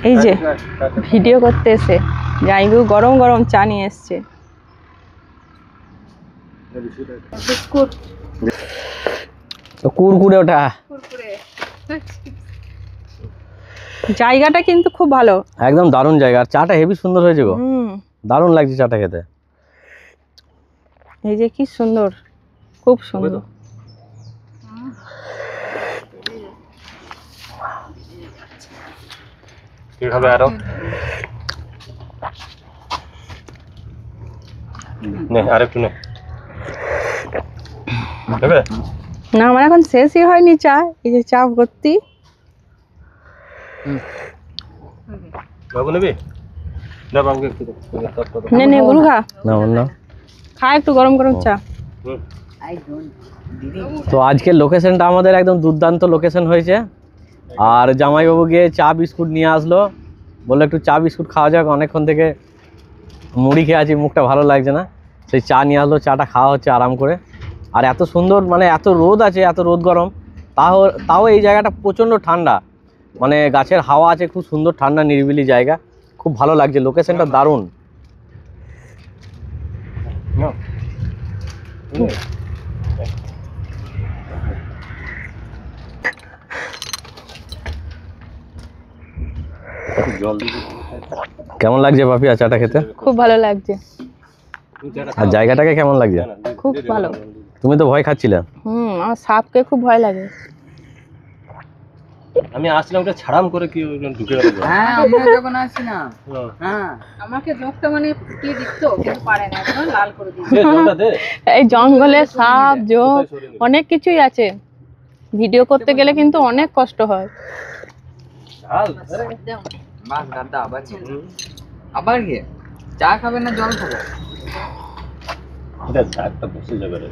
এই যে ভিডিও করতে এসে জামাইবাবু গরম গরম চা নিয়ে এসছে। কুরকুরে ওটা জায়গাটা কিন্তু খুব ভালো, একদম দারুণ জায়গা। আর চাটা হেভি সুন্দর হয়েছে গো, দারুণ লাগছে চাটা খেতে। এই যে কি সুন্দর, খুব সুন্দর। কি খাবে আরো? নে আরেকটু নে। দেবে? না আমার এখন শেষই হয়নি চা, এই যে চা ভর্তি। বাবু নেবে? না বাবুকে একটু দে। নে নে গুরু খা, না না খা একটু গরম গরম চা। তো আজকের লোকেশনটা আমাদের একদম দুর্দান্ত লোকেশন হয়েছে। আর জামাইবাবু গিয়ে চা বিস্কুট নিয়ে আসলো, বললো একটু চা বিস্কুট খাওয়া যাক, অনেকক্ষণ থেকে মুড়ি খেয়ে আছি, মুখটা ভালো লাগছে না। সেই চা নিয়ে আসলো, চাটা খাওয়া হচ্ছে আরাম করে। আর এত সুন্দর, মানে এত রোদ আছে, এত রোদ গরম, তাও এই জায়গাটা প্রচণ্ড ঠান্ডা, মানে গাছের হাওয়া আছে, খুব সুন্দর ঠান্ডা নিরিবিলি জায়গা, খুব ভালো লাগছে, লোকেশনটা দারুণ। কেমন লাগছে পাপি আর চাটা খেতে? খুব ভালো লাগছে। আর জায়গাটাকে কেমন লাগছে? খুব ভালো। তুমি তো ভয় খাচ্ছিলে। আমার সাপকে খুব ভয় লাগে। আমি আসলাম ওটা ছাড়াম করে কি ঢুকে গেল। হ্যাঁ আমরা যখন আসি না, হ্যাঁ আমাকে জোকটা মানে ফুটিয়ে দিত কিন্তু পারে না, একদম লাল করে দিত। এই জঙ্গলে সাপ জোক অনেক কিছুই আছে, ভিডিও করতে গেলে কিন্তু অনেক কষ্ট হয়। বাস দাদা আবার কি চা খাবে না জল খাবে? এটা একটা বসে যাবে রে।